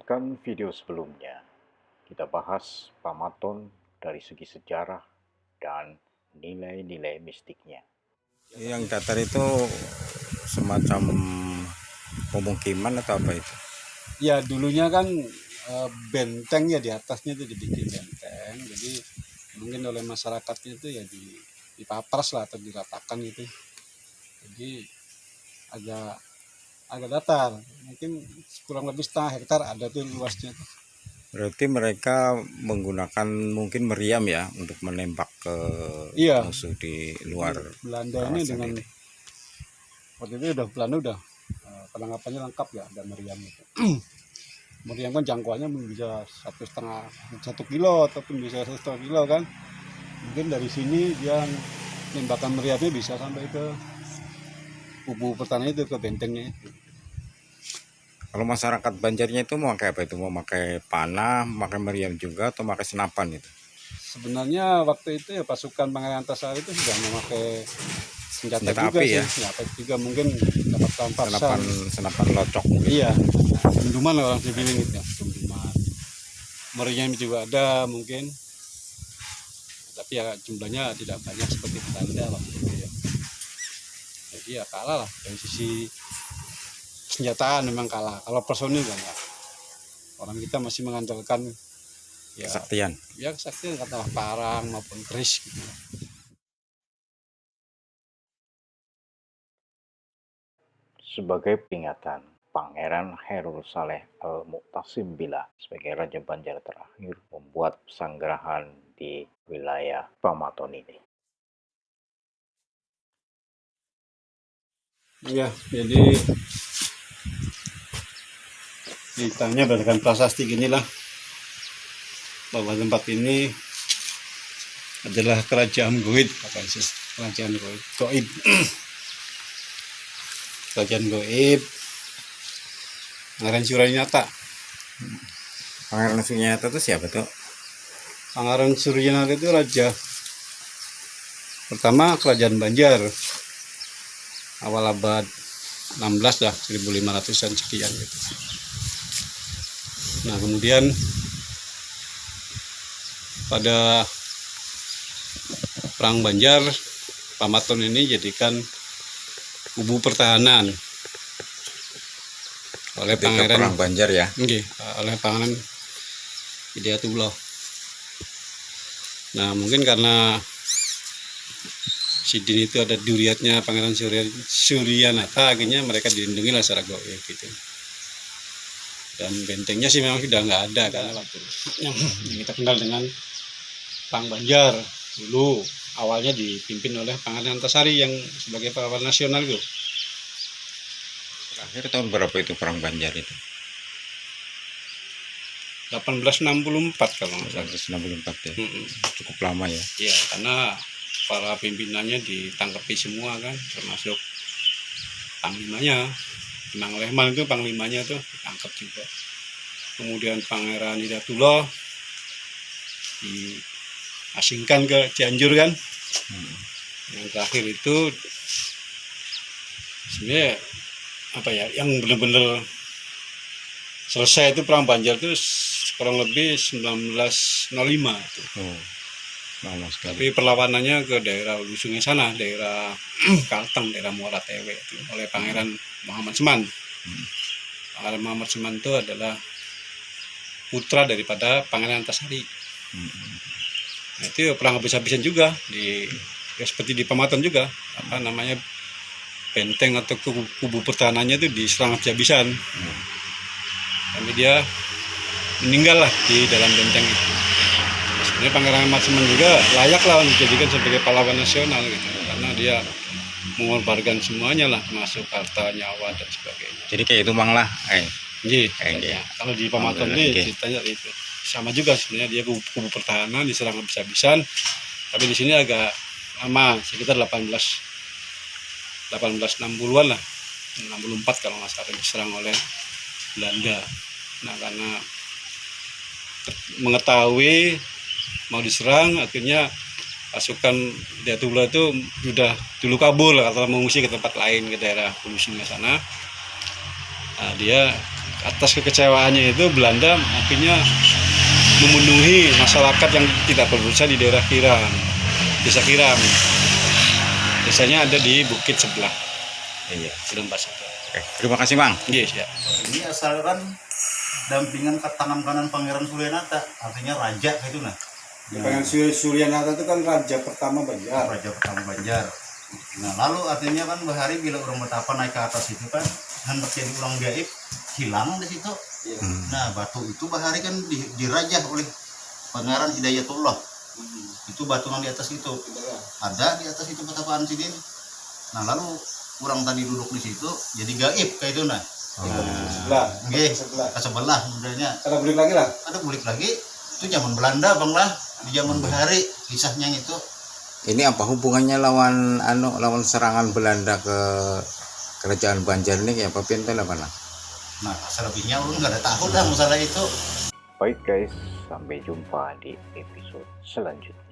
melanjutkan video sebelumnya, kita bahas Pamaton dari segi sejarah dan nilai-nilai mistiknya. Yang datar itu semacam pemukiman atau apa itu? Ya dulunya kan benteng ya, di atasnya itu dibikin benteng. Jadi mungkin oleh masyarakatnya itu ya dipapras lah atau diratakan gitu. Jadi agak datar. Mungkin kurang lebih setengah hektar ada tuh luasnya. Berarti mereka menggunakan mungkin meriam ya untuk menembak ke musuh di luar. Belanda ini dengan waktu itu Belanda perlengkapannya lengkap ya, ada meriam itu. Meriam kan jangkauannya bisa 1,5 kilo ataupun bisa 1,5 kilo kan. Mungkin dari sini dia tembakan meriamnya bisa sampai ke kubu pertahanan itu, ke bentengnya itu. Kalau masyarakat Banjarnya itu mau pakai apa itu? Mau pakai panah, pakai meriam juga, atau pakai senapan itu? Sebenarnya waktu itu ya pasukan Pangeran Antasari itu sudah memakai senjata juga api sih. ya? Senjata juga mungkin dapat rampasan. Senapan locok mungkin. Iya, denduman orang dibilang gitu ya, denduman. Meriam juga ada mungkin, tapi ya jumlahnya tidak banyak seperti Belanda waktu itu ya. Jadi ya kalah lah dari sisi senjataan, memang kalah. Kalau personil kan ya, orang kita masih mengandalkan ya kesaktian. Ya kesaktian, katalah parang maupun keris gitu. Sebagai peringatan, Pangeran Khairul Saleh Al-Mu'tasim Billah sebagai Raja Banjar terakhir membuat sanggarahan di wilayah Pamaton ini. Ya, jadi ceritanya berdasarkan prasasti ginilah, bahwa tempat ini adalah kerajaan Goib, kerajaan Goib. Kerajaan Goib Pangeran Suryanata. Pangeran Suryanata itu siapa tuh? Pangeran Suryanata itu raja pertama kerajaan Banjar awal abad 16 lah, 1500-an sekian gitu. Nah kemudian pada Perang Banjar, Pamaton ini jadikan kubu pertahanan oleh Pangeran Perang Banjar ya. Oleh Pangeran Hidayatullah. Nah mungkin karena Sidin itu ada duriatnya Pangeran Suryanata, akhirnya mereka dilindungi lah secara goib gitu. Dan bentengnya sih memang sudah nggak ada kan waktu yang kita kenal dengan Perang Banjar dulu. Awalnya dipimpin oleh Pangeran Antasari yang sebagai pahlawan nasional itu. Terakhir tahun berapa itu Perang Banjar itu? 1864 kalau nggak salah. 1864 ya. Cukup lama ya. Iya, karena para pimpinannya ditangkapi semua kan, termasuk panglimanya. Benang Lehman itu panglimanya tuh ditangkap juga. Kemudian Pangeran Hidayatullah diasingkan ke Cianjur kan. Yang terakhir itu sebenarnya apa ya, yang benar-benar selesai itu Perang Banjar itu kurang lebih 1905 itu. Lama sekali. Tapi perlawanannya ke daerah Hulu Sungai sana, daerah Kalteng, daerah Muara Tewe itu oleh Pangeran Muhammad Seman. Pangeran Muhammad Seman itu adalah putra daripada Pangeran Antasari. Nah, itu perang habis-habisan juga ya seperti di Pamaton juga, apa namanya, benteng atau kubu pertahanannya itu diserang habis-habisan. Tapi dia meninggal lah di dalam benteng itu. Sebenarnya Pangeran Muhammad Seman juga layak lah dijadikan sebagai pahlawan nasional gitu, karena dia mengorbankan semuanya lah, termasuk harta, nyawa dan sebagainya. Jadi kayak itu Mang lah. Ya. Kalau di Pamaton ini ceritanya itu sama juga sebenarnya, dia kubu pertahanan diserang habis-habisan, tapi di sini agak lama, sekitar 1860-an lah, 64 kalau nggak salah, diserang oleh Belanda. Nah karena mengetahui mau diserang, akhirnya pasukan Hidayatullah itu sudah dulu kabur atau mengungsi ke tempat lain, ke daerah Hulu Sungai sana. Nah, dia atas kekecewaannya itu Belanda akhirnya memenuhi masyarakat yang tidak berusaha di daerah Kiram, desa Kiram. Desanya ada di bukit sebelah. Iya. Belum pas itu. Oke, terima kasih Bang. Yes, ya. Ini asalkan dampingan ke tangan kanan Pangeran Suryanata, artinya raja gitu nah. Pangeran Suryanata itu kan raja pertama Banjar. Raja pertama Banjar. Nah lalu artinya kan Bahari bila orang Betapa naik ke atas itu kan hendak jadi orang gaib, hilang di situ. Nah batu itu Bahari kan dirajah oleh Pangeran Hidayatullah. Itu batu yang di atas itu ada di atas itu Betapaan Sidin. Nah lalu orang tadi duduk di situ jadi gaib kayak itu nah. Sebelah. Ke sebelah modelnya. Ada bulik lagi lah. Ada bulik lagi. Itu zaman Belanda bang lah. Di zaman Bahari kisahnya itu. Ini apa hubungannya lawan serangan Belanda ke kerajaan Banjar ini kayak apa pintel apa lah? Nah selebihnya orang nggak ada tahu dah masalah itu. Baik guys, sampai jumpa di episode selanjutnya.